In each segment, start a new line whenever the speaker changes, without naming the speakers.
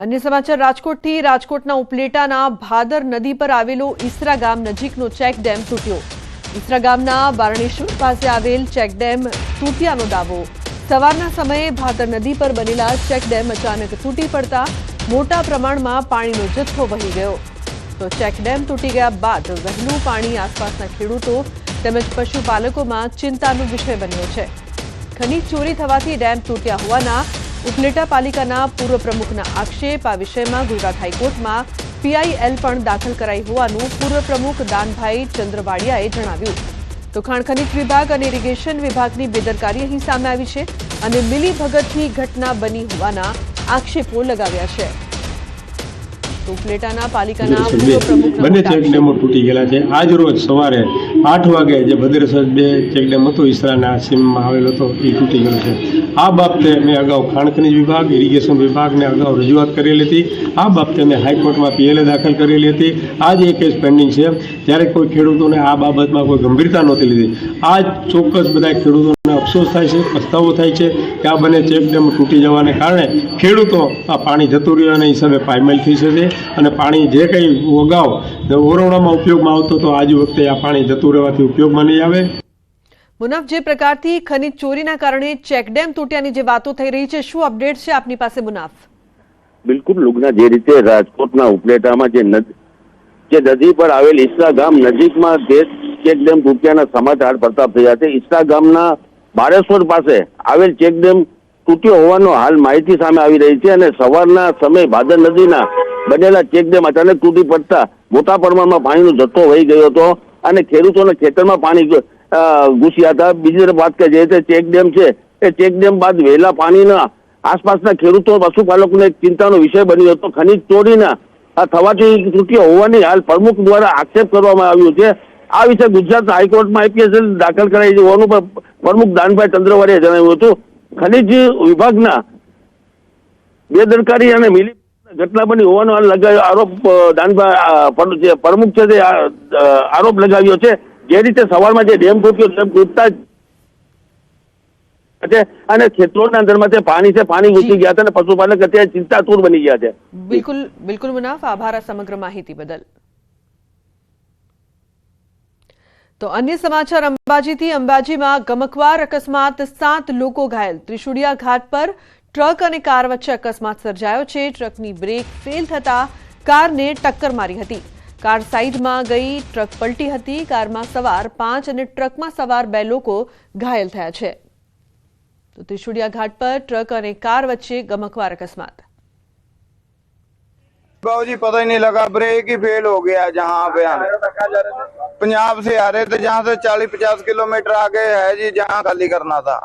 अन्य समाचार રાજકોટથી રાજકોટના ઉપલેટાના ભાદર નદી પર આવેલો ઈસરા ગામ નજીકનો ચેક ડેમ તૂટ્યો। ઈસરા ગામના બારણેશ્વર પાસે આવેલ ચેક ડેમ તૂટ્યાનો દાવો। સવારના સમયે ભાદર નદી પર બનેલા ચેક ડેમ અચાનક તૂટી પડતા મોટા પ્રમાણમાં પાણીનો જથ્થો વહી ગયો। તો ચેક ડેમ તૂટી ગયા બાદ વહેલું પાણી આસપાસના ખેડૂતો તેમજ પશુપાલકોમાં ચિંતાનો વિષય બન્યો છે। ખનીજ ચોરી થવાથી ડેમ તૂટ્યા હોવાના ઉપલેટા પાલિકાના પૂર્વ પ્રમુખના આક્ષેપ। આ વિષયમાં ગુજરાત હાઈકોર્ટમાં પીઆઈએલ પણ દાખલ કરાઈ હોવાનું પૂર્વ પ્રમુખ દાનભાઈ ચંદ્રવાડિયાએ જણાવ્યું। તો ખાણ ખનીજ વિભાગ અને ઇરિગેશન વિભાગની બેદરકારી અહીં સામે આવી છે અને મિલીભગતથી ઘટના બની હોવાના આક્ષેપો લગાવ્યા છે। ઉપલેટાના પાલિકાના પૂર્વ પ્રમુખ
બંને ચેકડેમો તૂટી ગયેલા છે। આજ રોજ સવારે 8 વાગે જે ભદ્રસર બે ચેકડેમ હતો ઈસરાના સીમમાં આવેલો હતો એ તૂટી ગયો છે। આ બાબતે મેં અગાઉ ખાણ ખનીજ વિભાગ ઇરિગેશન વિભાગને અગાઉ રજૂઆત કરેલી હતી। આ બાબતે મેં હાઈકોર્ટમાં પીએલએ દાખલ કરેલી હતી। આજ એ કેસ પેન્ડિંગ છે। ત્યારે કોઈ ખેડૂતોને આ બાબતમાં કોઈ ગંભીરતા નહોતી લીધી। આજ ચોક્કસ બધા ખેડૂતોને અફસોસ થાય છે, પસ્તાવો થાય છે કે આ બંને ચેકડેમ તૂટી જવાને કારણે ખેડૂતો આ પાણી જતું રહ્યાના હિસાબે પાયમેલ થઈ શકે અને પાણી જે કંઈ અગાઉ ઓરવડામાં ઉપયોગમાં આવતો તો આજ વખતે આ પાણી જતું રહેવાથી ઉપયોગમાં નહીં આવે।
મુનાફ, જે પ્રકારથી ખનીજ ચોરીના કારણે ચેકડેમ તૂટ્યાની જે વાતો થઈ રહી છે, શું અપડેટ છે આપની પાસે મુનાફ?
બિલકુલ લુગના, જે રીતે રાજકોટના ઉપલેટામાં જે નદી પર આવેલ ઈસરા ગામ નજીકમાં જે ચેકડેમ તૂટ્યાના સમાચાર પ્રતાપ થયા છે। ઈસરા ગામના બારેશ્વર પાસે આવેલ ચેકડેમ તૂટ્યો હોવાનો હાલ માહિતી સામે આવી રહી છે અને સવારના સમયે ભાદર નદીના બનેલા ચેકડેમ અચાનક તૂટી પડતા મોટા પ્રમાણમાં પાણીનો જથ્થો વહી ગયો હતો અને ખેડૂતોના ખેતરમાં પાણી ઘૂસ્યા હતા। બીજી તરફ વાત કરીએ તો ચેકડેમ છે એ ચેકડેમ બાદ વહેલા પાણીના આસપાસના ખેડૂતો પશુપાલકોને ચિંતાનો વિષય બન્યો હતો। ખનીજ ચોરીના થવાથી તૂટ્યો હોવાની હાલ પ્રમુખ દ્વારા આક્ષેપ કરવામાં આવ્યો છે। આ વિશે ગુજરાત હાઈકોર્ટમાં આઈપીએલ દાખલ કરાઈ હોવાનું પણ પ્રમુખ દાનભાઈ ચંદ્રવાડિયાએ જણાવ્યું હતું। ખનીજ વિભાગના બેદરકારી અને મિલી ઘટના બની હોવાનો આરોપ દાનભાઈ પ્રમુખ છે તે આરોપ લગાવ્યો છે। જે રીતે સવારમાં જે ડેમ તૂટ્યો ડેમ તૂટતા છે અને ખેતરોના અંદરમાં પાણી છે, પાણી ઘૂસી ગયા હતા અને પશુપાલક અત્યારે ચિંતાતુર બની ગયા છે।
બિલકુલ મુનાફ, આભાર આ સમગ્ર માહિતી બદલ। તો અન્ય સમાચાર અંબાજીથી। અંબાજીમાં ગમખ્વાર અકસ્માત, 7 લોકો ઘાયલ। ત્રિશુડિયા ઘાટ પર ટ્રક અને કાર વચ્ચે અકસ્માત સર્જાયો છે। ટ્રકની બ્રેક ફેલ થતા કારને ટક્કર મારી હતી। કાર સાઈડમાં ગઈ, ટ્રક પલટી હતી। કારમાં સવાર 5 અને ટ્રકમાં સવાર 2 લોકો ઘાયલ થયા છે। તો ત્રિશુડિયા ઘાટ पर ट्रक और कार वच्चे गमख्वार अकस्मात।
बाबूजी पता ही नहीं लगा, ब्रेक ही फेल हो गया। जहाँ पे पंजाब से आ रहे थे, जहाँ से 40-50 किलोमीटर आगे है जी, जहाँ खाली करना था।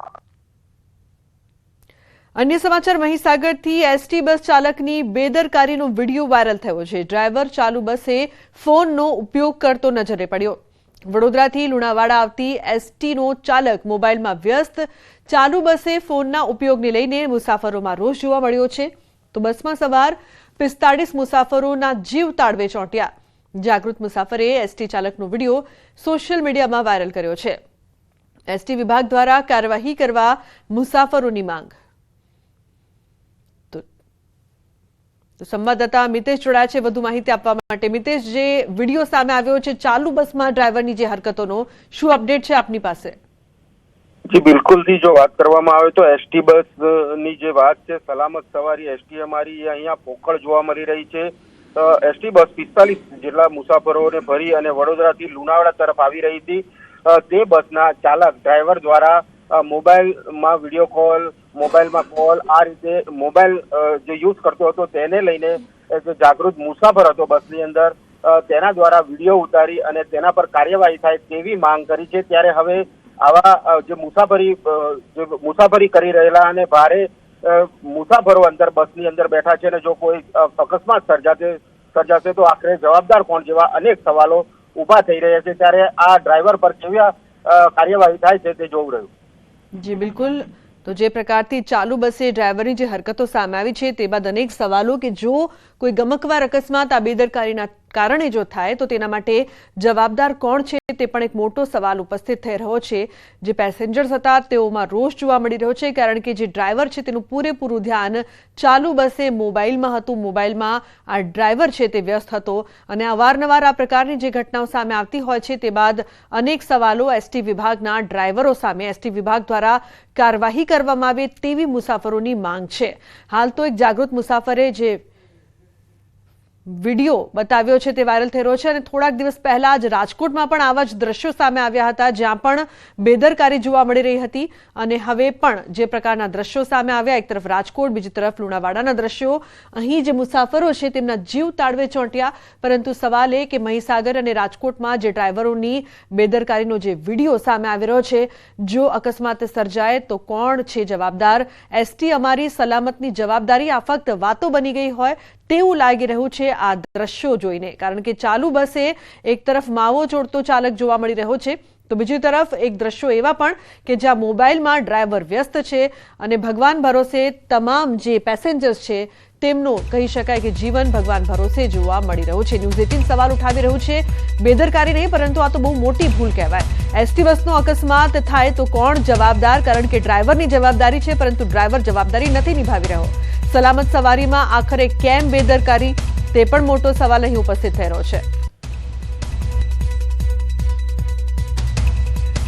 अन्य समाचार મહીસાગરથી એસટી બસ ચાલકની બેદરકારીનો વિડીયો વાયરલ થયો છે। ડ્રાઈવર ચાલુ બસે ફોનનો ઉપયોગ કરતો નજરે પડ્યો। વડોદરાથી લુણાવાડા આવતી એસટીનો ચાલક મોબાઈલમાં વ્યસ્ત। ચાલુ બસે ફોનના ઉપયોગને લઈને મુસાફરોમાં રોષ જોવા મળ્યો છે। તો બસમાં સવાર 45 મુસાફરોના જીવ તાળવે ચોંટ્યા। જાગૃત મુસાફરે એસટી ચાલકનો વિડીયો સોશિયલ મીડિયામાં વાયરલ કર્યો છે। એસટી વિભાગ દ્વારા કાર્યવાહી કરવા મુસાફરોની માંગ। તો સંવાદદાતા મિતેશ જોડાયા છે વધુ માહિતી આપવા માટે। મિતેશ, જે વિડીયો સામે આવ્યો છે ચાલુ બસમાં ડ્રાઈવરની જે હરકતોનો, શું અપડેટ છે આપની પાસે?
જી બિલકુલ થી જો વાત કરવામાં આવે તો એસટી બસ ની જે વાત છે, સલામત સવારી એસટી અમારી અહીંયા પોકળ જોવા મળી રહી છે। એસટી બસ 45 જેટલા મુસાફરોને ભરી અને વડોદરાથી લુણાવાડા તરફ આવી રહી હતી। તે બસના ચાલક ડ્રાઈવર દ્વારા મોબાઈલમાં વિડીયો કોલ, મોબાઈલમાં કોલ, આ રીતે મોબાઈલ જે યુઝ કરતો હતો તેને લઈને જે જાગૃત મુસાફર હતો બસની અંદર તેના દ્વારા વિડીયો ઉતારી અને તેના પર કાર્યવાહી થાય તેવી માંગ કરી છે। ત્યારે હવે આવા જે મુસાફરી કરી રહેલા અને ભારે મુસાફરો અંદર બસની અંદર બેઠા છે અને જો કોઈ અકસ્માત સર્જાશે તો આખરે જવાબદાર કોણ જેવા અનેક સવાલો ઉભા થઈ રહ્યા છે। ત્યારે આ ડ્રાઈવર પર કેવી કાર્યવાહી થાય છે તે જોવું રહ્યું।
જી બિલકુલ, તો જે પ્રકારથી ચાલુ બસે ડ્રાઈવરની જે હરકતો સામે આવી છે તે બાદ અનેક સવાલો કે જો કોઈ ગમખ્વાર અકસ્માત આ બેદરકારીના કારણે જો થાય તો તેના માટે જવાબદાર કોણ છે તે પણ એક મોટો સવાલ ઉપસ્થિત થઈ રહ્યો છે. જે પેસેન્જર્સ હતા તેઓમાં રોષ જોવા મળી રહ્યો છે, કારણ કે જે ડ્રાઈવર છે તેનું પૂરેપૂરું ધ્યાન ચાલુ બસે મોબાઈલમાં હતું. મોબાઈલમાં આ ડ્રાઈવર છે તે વ્યસ્ત હતો અને અવારનવાર આ પ્રકારની જે ઘટનાઓ સામે આવતી હોય છે તે બાદ અનેક સવાલો એસટી વિભાગના ડ્રાઈવરો સામે એસટી વિભાગ દ્વારા કાર્યવાહી કરવામાં આવે તેવી મુસાફરોની માંગ છે. હાલ તો એક જાગૃત મુસાફરે જે વિડીયો બતાવ્યો છે તે વાયરલ થઈ રહ્યો છે અને થોડાક દિવસ પહેલા જ રાજકોટમાં પણ આવા જ દ્રશ્યો સામે આવ્યા હતા, જ્યાં પણ બેદરકારી જોવા મળી રહી હતી. અને હવે પણ જે પ્રકારના દ્રશ્યો સામે આવ્યા, એક તરફ રાજકોટ, બીજી તરફ લુણાવાડાના દ્રશ્યો, અહીં જે મુસાફરો છે તેમના જીવ તાળવે ચોંટ્યા. પરંતુ સવાલ એ કે મહીસાગર અને રાજકોટમાં જે ડ્રાઈવરોની બેદરકારીનો જે વિડીયો સામે આવી રહ્યો છે, જો અકસ્માત સર્જાય તો કોણ છે જવાબદાર? એસટી અમારી સલામતની જવાબદારી આ ફક્ત વાતો બની ગઈ હોય તેવું લાગી રહ્યું છે આ દ્રશ્યો જોઈને, કારણ કે ચાલુ બસે એક તરફ માવો ચોડતો ચાલક જોવા મળી રહ્યો છે, તો બીજી તરફ એક દ્રશ્યો એવા પણ કે જ્યાં મોબાઈલમાં ડ્રાઈવર વ્યસ્ત છે અને ભગવાન ભરોસે તમામ જે પેસેન્જર્સ છે તેમનો કહી શકાય કે જીવન ભગવાન ભરોસે જોવા મળી રહ્યું છે. ન્યૂઝ 18 સવાલ ઉઠાવી રહ્યું છે, બેદરકારી નહીં પરંતુ આ તો બહુ મોટી ભૂલ કહેવાય. એસટી બસનો અકસ્માત થાય તો કોણ જવાબદાર? કારણ કે ડ્રાઈવરની જવાબદારી છે, પરંતુ ડ્રાઈવર જવાબદારી નથી નિભાવી રહ્યો. સલામત સવારીમાં આખરે કેમ બેદરકારી, તે પણ મોટો સવાલ અહીં ઉપસ્થિત થઈ રહ્યો છે.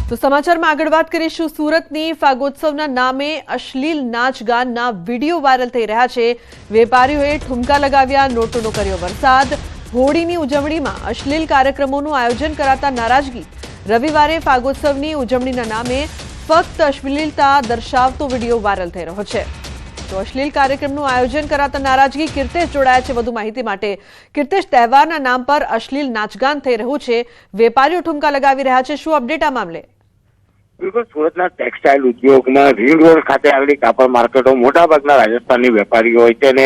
તો સમાચારમાં આગળ વાત કરીશું. સુરતની ફાગોત્સવના નામે અશ્લીલ નાચગાનના વિડીયો વાયરલ થઈ રહ્યા છે. વેપારીઓએ ઠુમકા લગાવ્યા, નોટોનો કર્યો વરસાદ. હોળીની ઉજવણીમાં અશ્લીલ કાર્યક્રમોનું આયોજન કરાતા નારાજગી. રવિવારે ફાગોત્સવની ઉજવણીના નામે ફક્ત અશ્લીલતા દર્શાવતો વિડીયો વાયરલ થઈ રહ્યો છે. તો અશ્લીલ કાર્યક્રમનું આયોજન કરાતા નારાજગી. કીર્તેશ જોડાયા છે વધુ માહિતી માટે. કીર્તેશ, તહેવારના નામ પર અશ્લીલ નાચગાન થઈ રહ્યું છે, વેપારીઓ ઠુમકા લગાવી રહ્યા છે, શું અપડેટ આ મામલે?
બિલકુલ, સુરતના ટેક્સટાઇલ ઉદ્યોગમાં રીંગ રોડ ખાતે આવેલી કાપડ માર્કેટો મોટાભાગના રાજસ્થાની વેપારીઓ હોય છે અને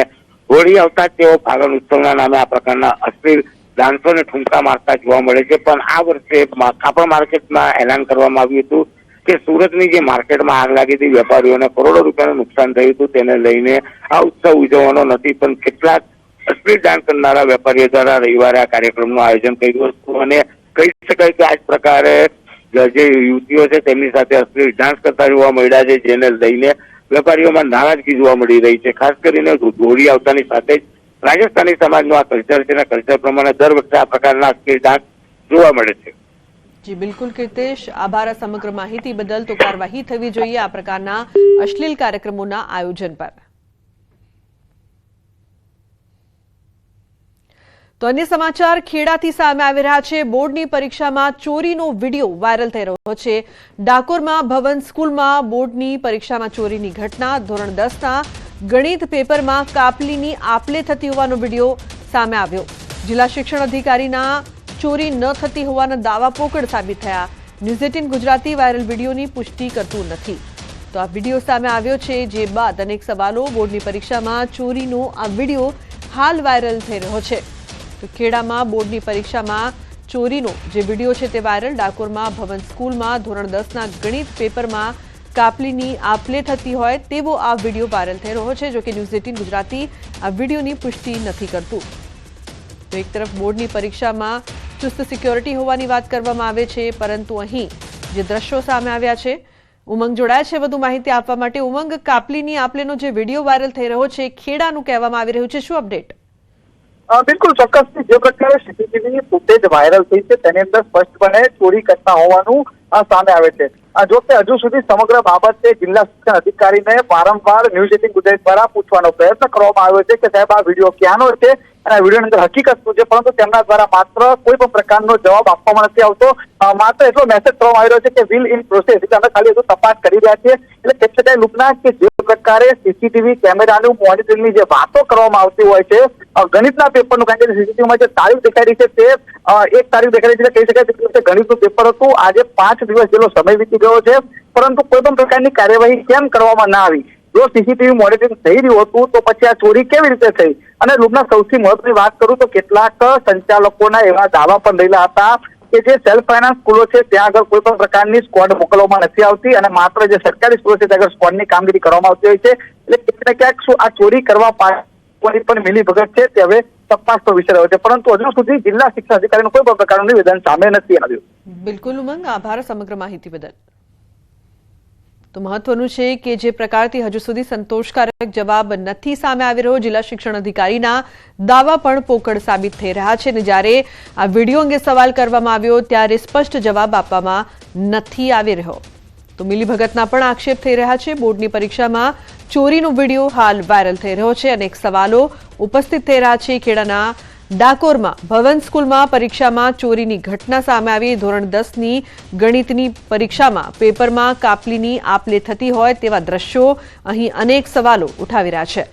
હોળી આવતા જ તેઓ ફાગણ ઉત્સવના નામે આ પ્રકારના અશ્લીલ ડાન્સો અને ઠુમકા મારતા જોવા મળે છે. પણ આ વર્ષે કાપડ માર્કેટમાં એલાન કરવામાં આવ્યું હતું કે સુરતની જે માર્કેટમાં આગ લાગી હતી, વેપારીઓને કરોડો રૂપિયાનું નુકસાન થયું હતું, તેને લઈને આ ઉત્સવ ઉજવવાનો નથી. પણ કેટલાક અશ્લીલ ડાન્સ કરનારા વેપારીઓ દ્વારા રવિવારે આ કાર્યક્રમનું આયોજન કર્યું હતું અને કહી શકાય કે આ જ પ્રકારે જે યુવતીઓ છે તેમની સાથે અશ્લીલ ડાન્સ કરતા જોવા મળ્યા છે, જેને લઈને વેપારીઓમાં નારાજગી જોવા મળી રહી છે. ખાસ કરીને હોળી આવતાની સાથે જ રાજસ્થાની સમાજનું આ કલ્ચર છે અને કલ્ચર પ્રમાણે દર વખતે આ પ્રકારના અશ્લીલ ડાન્સ જોવા મળે છે.
જી બિલકુલ કીર્તેશ, આભાર આ સમગ્ર માહિતી બદલ. તો કાર્યવાહી થવી જોઈએ આ પ્રકારના અશ્લીલ કાર્યક્રમોના આયોજન પર. તો અન્ય સમાચાર ખેડાથી સામે આવી રહ્યા છે. બોર્ડની પરીક્ષામાં ચોરીનો વિડીયો વાયરલ થઈ રહ્યો છે. ડાકોરમાં ભવન સ્કૂલમાં બોર્ડની પરીક્ષામાં ચોરીની ઘટના. ધોરણ 10ના ગણિત પેપરમાં કાપલીની આપલે થતી હોવાનો વિડીયો સામે આવ્યો. જિલ્લા શિક્ષણ અધિકારીના ચોરી ન થતી હોવાના દાવા પોકળ સાબિત થયા. ન્યૂઝ 18 ગુજરાતી વાયરલ વિડીયોની પુષ્ટિ કરતું નથી. તો આ વિડીયો સામે આવ્યો છે, જે બાદ અનેક સવાલો. બોર્ડની પરીક્ષામાં ચોરીનો આ વિડીયો હાલ વાયરલ થઈ રહ્યો છે. તો ખેડામાં બોર્ડની પરીક્ષામાં ચોરીનો જે વિડીયો છે તે વાયરલ. ડાકોરમાં ભવન સ્કૂલમાં ધોરણ 10ના ગણિત પેપરમાં કાપલીની આપલે થતી હોય તેવો આ વિડીયો વાયરલ થઈ રહ્યો છે. જો કે ન્યૂઝ 18 ગુજરાતી આ વિડીયોની પુષ્ટિ નથી કરતું. તો એક તરફ બોર્ડની પરીક્ષામાં ચુસ્ત સિક્યોરિટી હોવાની વાત કરવામાં આવે છે, પરંતુ અહીં જે દ્રશ્યો સામે આવ્યા છે. ઉમંગ જોડાયા છે વધુ માહિતી આપવા માટે. ઉમંગ, કાપલીની આપલેનો જે વિડીયો વાયરલ થઈ રહ્યો છે, ખેડાનું કહેવામાં આવી રહ્યું છે, શું અપડેટ?
બિલકુલ ચોક્કસ. જે પ્રકારે સીસીટીવી ફૂટેજ વાયરલ થઈ છે તેની અંદર સ્પષ્ટપણે ચોરી કરતા હોવાનું સામે આવે છે. જો કે હજુ સુધી સમગ્ર બાબતે જિલ્લા શિક્ષણ અધિકારીને વારંવાર ન્યૂઝ 18 ગુજરાત દ્વારા પૂછવાનો પ્રયત્ન કરવામાં આવ્યો છે કે સાહેબ આ વિડીયો ક્યાંનો છે અને આ વિડીયોની અંદર હકીકત શું છે, પરંતુ તેમના દ્વારા માત્ર કોઈ પણ પ્રકારનો જવાબ આપવામાં નથી આવતો. માત્ર એટલો મેસેજ કરવામાં આવી રહ્યો છે કે વિલ ઇન પ્રોસેસ, એટલે અમે ખાલી હજુ તપાસ કરી રહ્યા છીએ. એટલે કેટલી શકાય લુકના કે જે પ્રકારે સીસીટીવી કેમેરાનું મોનિટરિંગની જે વાતો કરવામાં આવતી હોય છે ગણિતના પેપરનું, કારણ કે સીસીટીવીમાં જે તારીખ દેખાડી છે તે એક તારીખ દેખાડી છે, કહી શકાય કે ગણિતનું પેપર હતું. આજે 5 દિવસ જેટલો સમય વીતી ગયો છે, પરંતુ કોઈ પણ પ્રકારની કાર્યવાહી કેમ કરવામાં ના આવી? જો સીસીટીવી મોનિટરિંગ થઈ રહ્યું હતું તો પછી આ ચોરી કેવી રીતે થઈ? અને લુકના સૌથી મહત્વની વાત કરું તો કેટલાક સંચાલકોના એવા દાવા પણ રહેલા હતા કે જે સેલ્ફ ફાઇનાન્સ સ્કૂલો છે ત્યાં આગળ કોઈ પણ પ્રકારની સ્કોડ મોકલવામાં નથી આવતી અને માત્ર જે સરકારી સ્કૂલો છે ત્યાં આગળ સ્કોડની કામગીરી કરવામાં આવતી હોય છે. એટલે ક્યાંક ને ક્યાંક શું આ ચોરી કરવા પાછળની પણ મિલીભગત છે તે હવે તપાસનો વિષય રહ્યો છે, પરંતુ હજુ સુધી જિલ્લા શિક્ષણ અધિકારીનું કોઈ પણ પ્રકારનું નિવેદન સામે નથી આવ્યું.
બિલકુલ ઉમંગ, આભાર સમગ્ર માહિતી બદલ. તો મહત્વનું છે કે જે પ્રકારથી હજુ સુધી સંતોષકારક જવાબ નથી સામે આવી રહ્યો, જિલ્લા શિક્ષણ અધિકારીના દાવા પણ પોકળ સાબિત થઈ રહ્યા છે અને જ્યારે આ વિડીયો અંગે સવાલ કરવામાં આવ્યો ત્યારે સ્પષ્ટ જવાબ આપવામાં નથી આવી રહ્યો. તો મિલીભગતના પણ આક્ષેપ થઈ રહ્યા છે. બોર્ડની પરીક્ષામાં ચોરીનો વિડીયો હાલ વાયરલ થઈ રહ્યો છે. અનેક સવાલો ઉપસ્થિત થઈ રહ્યા છે. ખેડાના ડાકોરમાં ભવન સ્કૂલમાં પરીક્ષામાં ચોરીની ઘટના સામે આવી. ધોરણ 10ની ગણિતની પરીક્ષામાં પેપરમાં કાપલીની આપ લે થતી હોય તેવા દ્રશ્યો અહીં અનેક સવાલો ઉઠાવી રહ્યા છે.